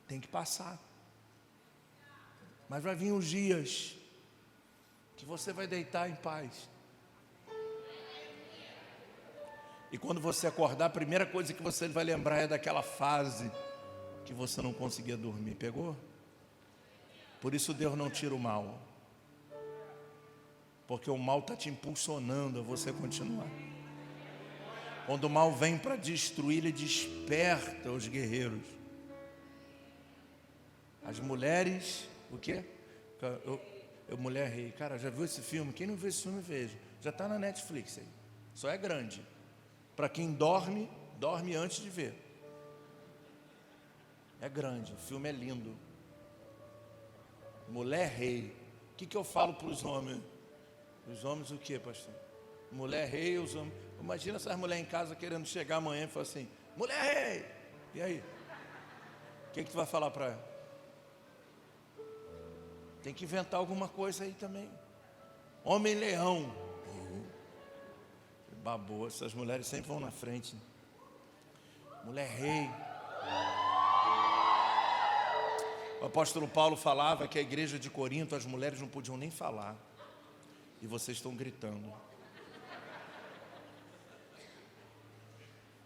Speaker 1: Tem que passar. Mas vai vir os dias que você vai deitar em paz. E quando você acordar, a primeira coisa que você vai lembrar é daquela fase que você não conseguia dormir. Pegou? Por isso Deus não tira o mal. Porque o mal está te impulsionando a você continuar. Quando o mal vem para destruir, ele desperta os guerreiros. As mulheres, o quê? Mulher Rei. Cara, já viu esse filme? Quem não viu esse filme, veja. Já está na Netflix aí. Só é grande. Para quem dorme, dorme antes de ver. É grande, o filme é lindo. Mulher Rei. O que eu falo para os homens? Os homens o que, pastor? Mulher Rei, os homens. Imagina essas mulheres em casa querendo chegar amanhã e falar assim: Mulher Rei! E aí? O que tu vai falar para ela? Tem que inventar alguma coisa aí também. Homem Leão. Babou, essas mulheres sempre vão na frente. Mulher Rei. O apóstolo Paulo falava que a igreja de Corinto, as mulheres não podiam nem falar. E vocês estão gritando.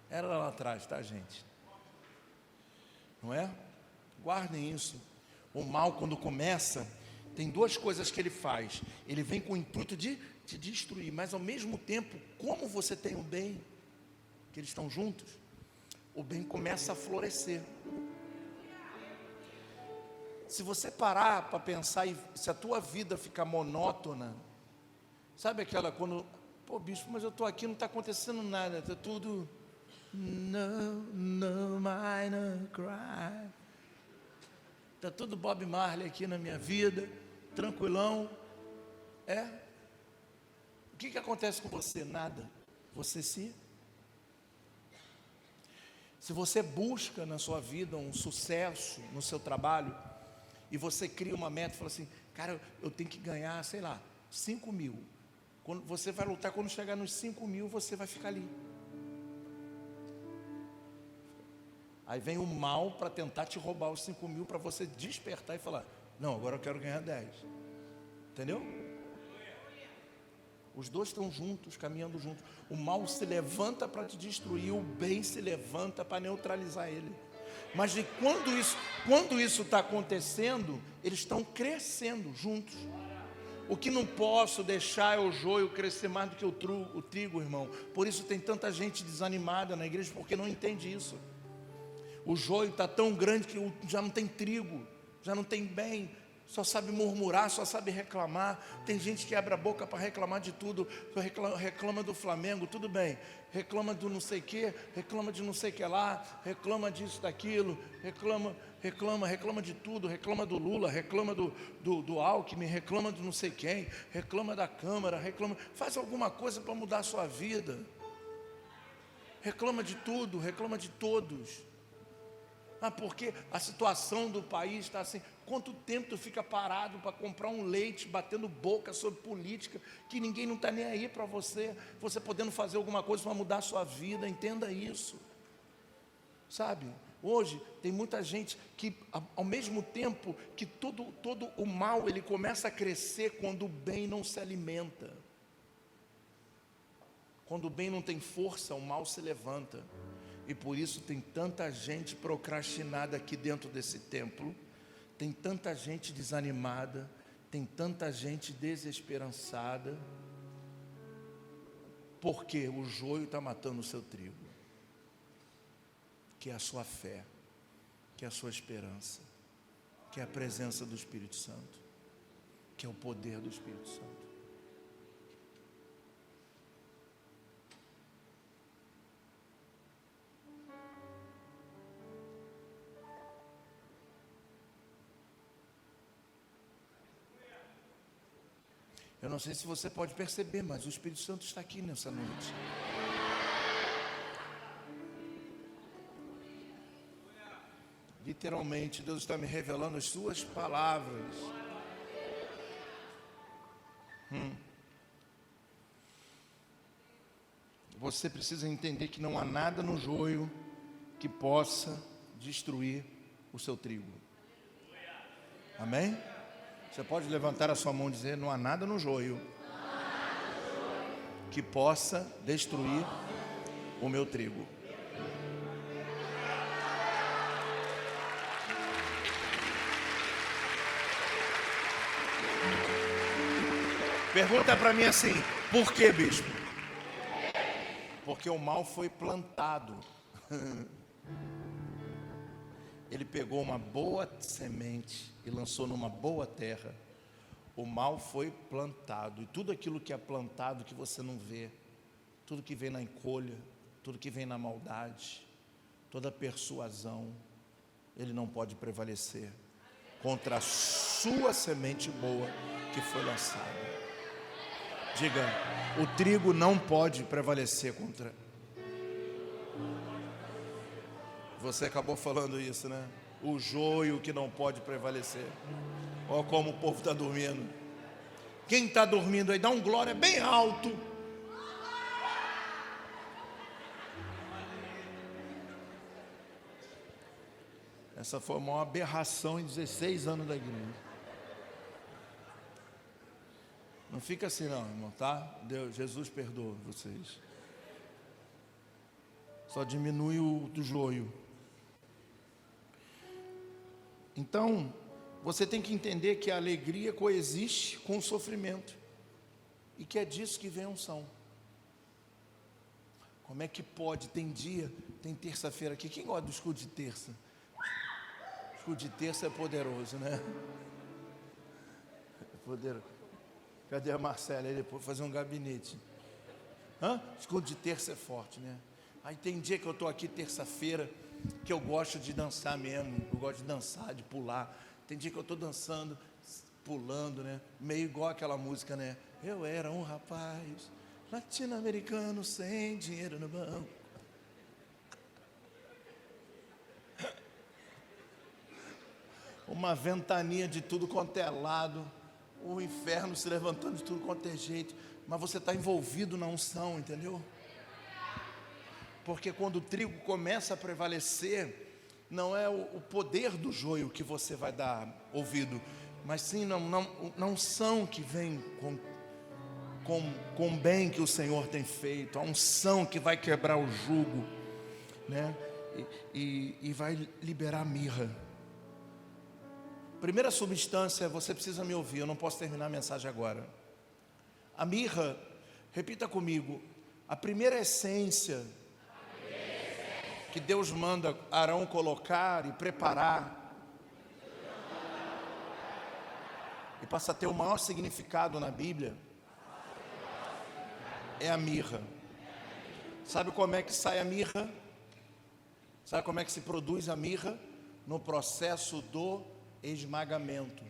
Speaker 1: Era lá atrás, tá, gente? Não é? Guardem isso. O mal, quando começa, tem duas coisas que ele faz. Ele vem com o intuito de te destruir, mas ao mesmo tempo, como você tem o bem, que eles estão juntos, o bem começa a florescer. Se você parar para pensar, se a tua vida ficar monótona, sabe aquela quando, pô, bispo, mas eu estou aqui, não está acontecendo nada, está tudo, no minor cry, está tudo Bob Marley aqui na minha vida, tranquilão, o que acontece com você? Nada. Você se você busca na sua vida um sucesso no seu trabalho, e você cria uma meta, fala assim, cara, eu tenho que ganhar, sei lá, 5 mil. Quando você vai lutar, quando chegar nos 5 mil, você vai ficar ali. Aí vem o mal para tentar te roubar os 5 mil, para você despertar e falar, não, agora eu quero ganhar 10. Entendeu? Os dois estão juntos, caminhando juntos. O mal se levanta para te destruir, o bem se levanta para neutralizar ele. Mas quando isso está acontecendo, eles estão crescendo juntos. O que não posso deixar é o joio crescer mais do que o trigo, irmão. Por isso tem tanta gente desanimada na igreja, porque não entende isso. O joio está tão grande que já não tem trigo, já não tem bem. Só sabe murmurar, só sabe reclamar. Tem gente que abre a boca para reclamar de tudo. Reclama do Flamengo, tudo bem. Reclama do não sei o que, reclama de não sei o que lá, reclama disso, daquilo, reclama de tudo, reclama do Lula, reclama do Alckmin, reclama do não sei quem, reclama da Câmara, faz alguma coisa para mudar a sua vida. Reclama de tudo, reclama de todos. Ah, porque a situação do país está assim. Quanto tempo tu fica parado para comprar um leite, batendo boca sobre política, que ninguém não está nem aí para você, você podendo fazer alguma coisa para mudar a sua vida, entenda isso. Sabe, hoje tem muita gente que, ao mesmo tempo que todo o mal, ele começa a crescer quando o bem não se alimenta. Quando o bem não tem força, o mal se levanta. E por isso tem tanta gente procrastinada aqui dentro desse templo, tem tanta gente desanimada, tem tanta gente desesperançada, porque o joio está matando o seu trigo, que é a sua fé, que é a sua esperança, que é a presença do Espírito Santo, que é o poder do Espírito Santo. Eu não sei se você pode perceber, mas o Espírito Santo está aqui nessa noite. Literalmente, Deus está me revelando as suas palavras. Você precisa entender que não há nada no joio que possa destruir o seu trigo. Amém? Você pode levantar a sua mão e dizer: não há nada no joio que possa destruir o meu trigo. Pergunta para mim assim: por que, bispo? Porque o mal foi plantado. Ele pegou uma boa semente e lançou numa boa terra. O mal foi plantado. E tudo aquilo que é plantado que você não vê, tudo que vem na encolha, tudo que vem na maldade, toda persuasão, ele não pode prevalecer contra a sua semente boa que foi lançada. Diga: o trigo não pode prevalecer contra. Você acabou falando isso, né? O joio que não pode prevalecer. Olha como o povo está dormindo. Quem está dormindo aí, dá um glória bem alto. Essa foi uma aberração em 16 anos da igreja. Não fica assim não, irmão, tá? Deus, Jesus perdoa vocês. Só diminui o do joio. Então, você tem que entender que a alegria coexiste com o sofrimento. E que é disso que vem a unção. Como é que pode? Tem dia, tem terça-feira aqui. Quem gosta do escudo de terça? O escudo de terça é poderoso, né? É poderoso. Cadê a Marcela? Aí depois fazer um gabinete. Escudo de terça é forte, né? Aí tem dia que eu estou aqui terça-feira, que eu gosto de dançar mesmo. Eu gosto de dançar, de pular. Tem dia que eu estou dançando, pulando, né? Meio igual aquela música, né? Eu era um rapaz latino-americano sem dinheiro no banco. Uma ventania de tudo quanto é lado. O inferno se levantando de tudo quanto é jeito. Mas você está envolvido na unção, entendeu? Porque quando o trigo começa a prevalecer, não é o poder do joio que você vai dar ouvido, mas sim na unção que vem com o bem que o Senhor tem feito, a unção que vai quebrar o jugo, né? E vai liberar mirra. Primeira substância, você precisa me ouvir, eu não posso terminar a mensagem agora. A mirra, repita comigo, a primeira essência que Deus manda Arão colocar e preparar, e passa a ter o maior significado na Bíblia, é a mirra. Sabe como é que sai a mirra? Sabe como é que se produz a mirra? No processo do esmagamento.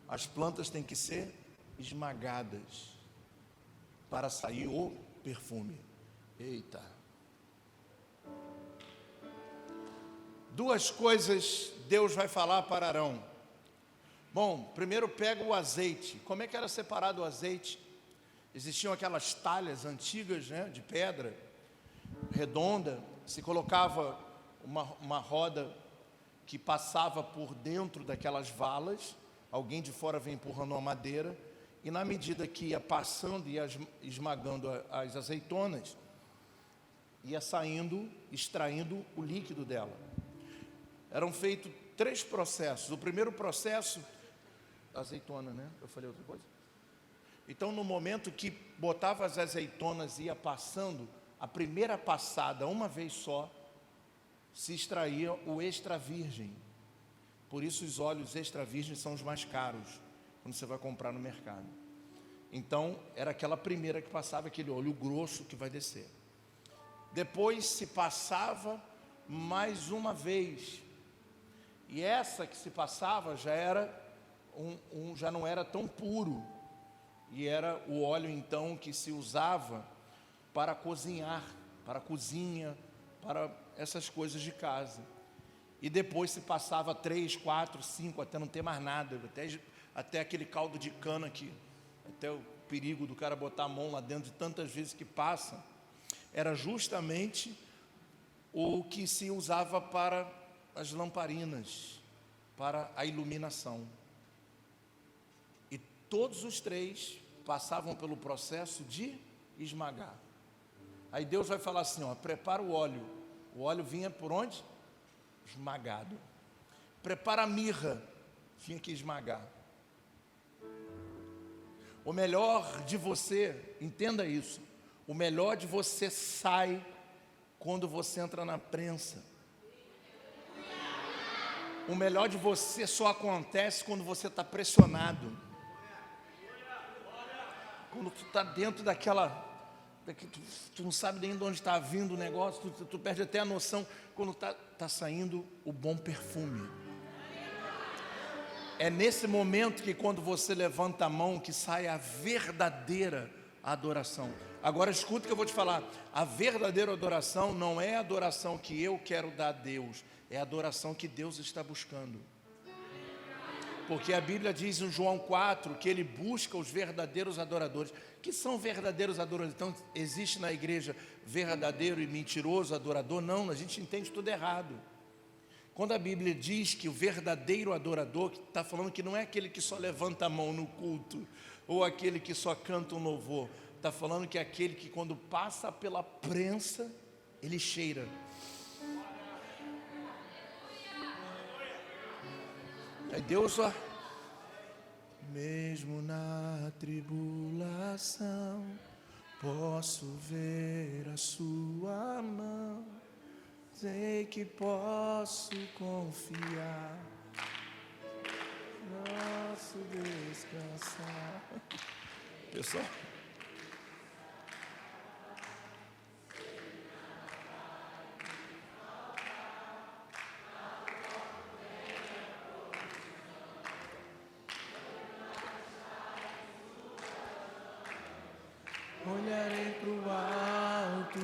Speaker 1: As plantas têm que ser esmagadas para sair o perfume. Eita! Duas coisas Deus vai falar para Arão. Bom, primeiro pega o azeite. Como é que era separado o azeite? Existiam aquelas talhas antigas, né, de pedra, redonda. Se colocava uma roda que passava por dentro daquelas valas. Alguém de fora vem empurrando uma madeira. E na medida que ia passando e ia esmagando as azeitonas, ia saindo, extraindo o líquido dela. Eram feitos 3 processos. O primeiro processo, azeitona, né? Eu falei outra coisa? Então, no momento que botava as azeitonas e ia passando, a primeira passada, uma vez só, se extraía o extra virgem. Por isso os óleos extra virgens são os mais caros, quando você vai comprar no mercado. Então, era aquela primeira que passava, aquele óleo grosso que vai descer. Depois se passava mais uma vez. E essa que se passava já era já não era tão puro. E era o óleo então que se usava para cozinhar, para a cozinha, para essas coisas de casa. E depois se passava 3, 4, 5, até não ter mais nada, até aquele caldo de cana que, até o perigo do cara botar a mão lá dentro de tantas vezes que passa, era justamente o que se usava para as lamparinas, para a iluminação. E todos os 3 passavam pelo processo de esmagar. Aí Deus vai falar assim, ó, prepara o óleo. O óleo vinha por onde? Esmagado. Prepara a mirra, tinha que esmagar. O melhor de você, entenda isso, o melhor de você sai quando você entra na prensa. O melhor de você só acontece quando você está pressionado. Quando tu está dentro daquela... Tu não sabe nem de onde está vindo o negócio, tu perde até a noção quando está saindo o bom perfume. É nesse momento que quando você levanta a mão que sai a verdadeira adoração. Agora escuta o que eu vou te falar. A verdadeira adoração não é a adoração que eu quero dar a Deus, é a adoração que Deus está buscando. Porque a Bíblia diz em João 4 que Ele busca os verdadeiros adoradores. Que são verdadeiros adoradores? Então, existe na igreja verdadeiro e mentiroso adorador? Não, a gente entende tudo errado. Quando a Bíblia diz que o verdadeiro adorador, está falando que não é aquele que só levanta a mão no culto, ou aquele que só canta um louvor. Está falando que é aquele que quando passa pela prensa, ele cheira. Aí Deus, ó, mesmo na tribulação, posso ver a sua mão, sei que posso confiar, posso descansar. Pessoal, olharei para o alto,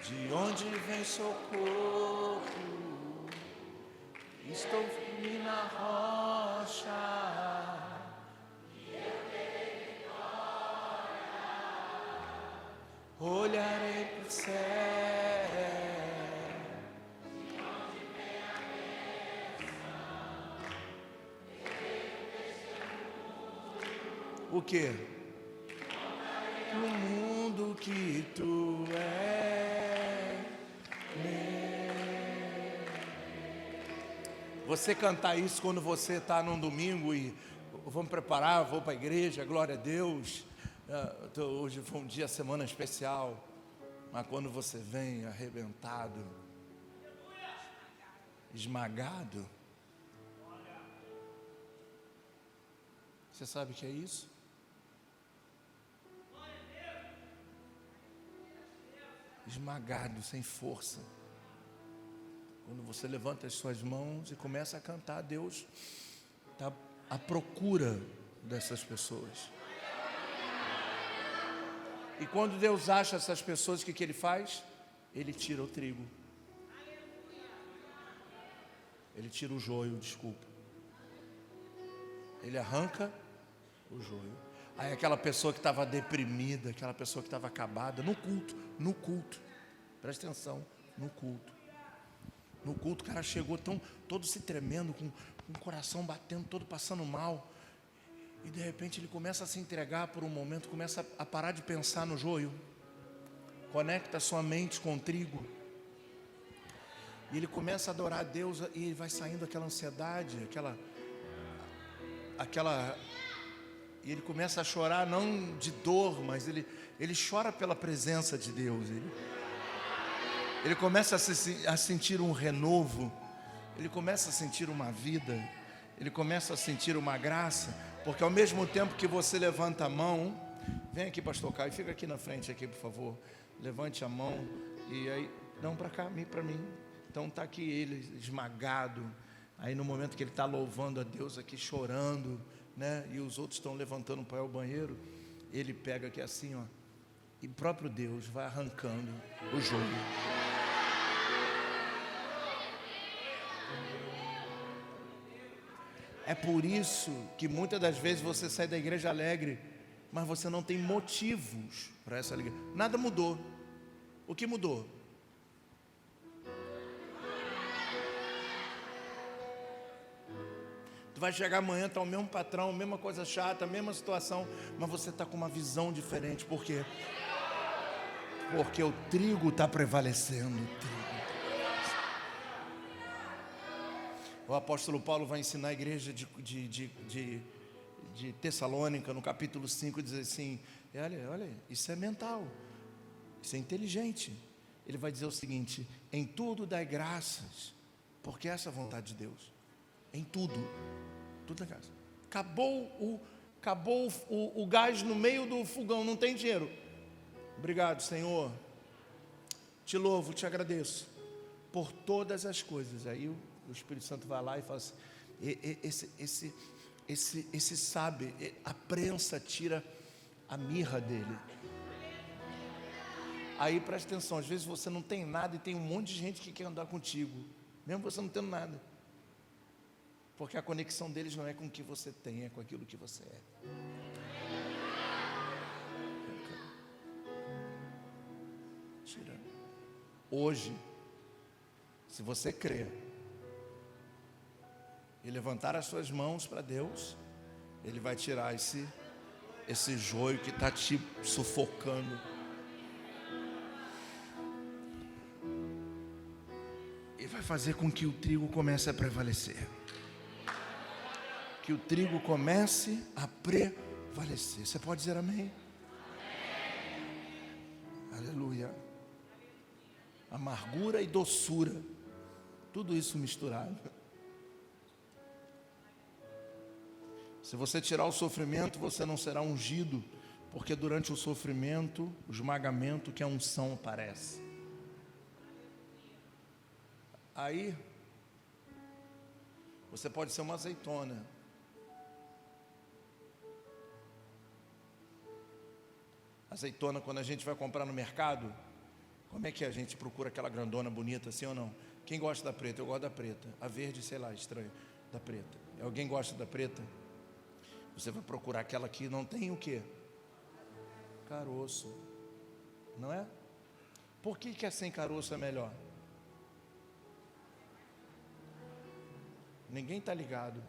Speaker 1: de onde vem socorro, estou firme na rocha, e eu terei vitória. Olharei para o céu, de onde vem a bênção, terei um testemunho. O quê? No mundo que tu és. Você cantar isso quando você está num domingo e vamos preparar, vou para a igreja, glória a Deus. Hoje foi um dia, semana especial, mas quando você vem arrebentado, esmagado, você sabe o que é isso? Esmagado, sem força. Quando você levanta as suas mãos e começa a cantar, Deus está à procura dessas pessoas. E quando Deus acha essas pessoas, o que Ele faz? Ele tira o trigo. Ele tira o joio, desculpa. Ele arranca o joio. Aí aquela pessoa que estava deprimida, aquela pessoa que estava acabada, no culto, presta atenção, no culto, o cara chegou todo se tremendo, com o coração batendo, todo passando mal, e de repente ele começa a se entregar por um momento, começa a parar de pensar no joio, conecta sua mente com o trigo, e ele começa a adorar a Deus, e vai saindo aquela ansiedade, e ele começa a chorar, não de dor, mas ele chora pela presença de Deus. Ele começa a sentir um renovo, ele começa a sentir uma vida, ele começa a sentir uma graça, porque ao mesmo tempo que você levanta a mão, vem aqui, pastor Caio, fica aqui na frente aqui, por favor, levante a mão, e aí, não, para cá, para mim. Então está aqui ele esmagado, aí no momento que ele está louvando a Deus aqui, chorando, né? E os outros estão levantando para ir ao banheiro, ele pega aqui assim, ó, e o próprio Deus vai arrancando o joio. É por isso que muitas das vezes você sai da igreja alegre, mas você não tem motivos para essa alegria. Nada mudou. O que mudou? Tu vai chegar amanhã, está o mesmo patrão, mesma coisa chata, mesma situação, mas você está com uma visão diferente. Por quê? Porque o trigo está prevalecendo. O apóstolo Paulo vai ensinar a igreja de Tessalônica, no capítulo 5, diz assim, olha, isso é mental, isso é inteligente. Ele vai dizer o seguinte: em tudo dai graças, porque essa é a vontade de Deus. Em tudo é graça. Acabou o gás no meio do fogão, não tem dinheiro. Obrigado, Senhor, te louvo, te agradeço por todas as coisas. Aí o Espírito Santo vai lá e fala assim, esse sabe, a prensa tira a mirra dele. Aí presta atenção, às vezes você não tem nada e tem um monte de gente que quer andar contigo, mesmo você não tendo nada, porque a conexão deles não é com o que você tem, é com aquilo que você é. Tira. Hoje, se você crer e levantar as suas mãos para Deus, Ele vai tirar esse joio que está te sufocando. E vai fazer com que o trigo comece a prevalecer. Que o trigo comece a prevalecer. Você pode dizer amém? Aleluia. Amargura e doçura, tudo isso misturado. Se você tirar o sofrimento, você não será ungido, porque durante o sofrimento, o esmagamento, que a unção aparece. Aí, você pode ser uma azeitona. Azeitona, quando a gente vai comprar no mercado, como é que a gente procura aquela grandona bonita, assim ou não? Quem gosta da preta? Eu gosto da preta. A verde, sei lá, estranho, da preta. Alguém gosta da preta? Você vai procurar aquela que não tem o quê? Caroço. Não é? Por que a sem caroço é melhor? Ninguém está ligado.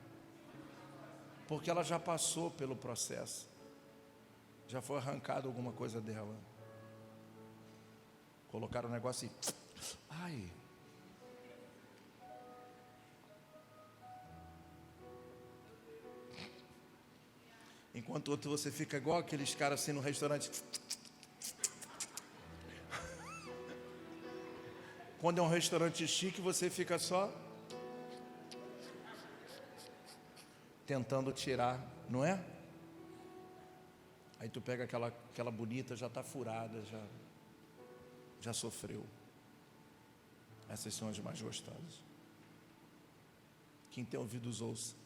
Speaker 1: Porque ela já passou pelo processo. Já foi arrancado alguma coisa dela. Colocaram o negócio e... ai... Enquanto outro você fica igual aqueles caras assim no restaurante. Quando é um restaurante chique, você fica só tentando tirar, não é? Aí tu pega aquela bonita, já está furada, já sofreu. Essas são as mais gostosas. Quem tem ouvidos ouça.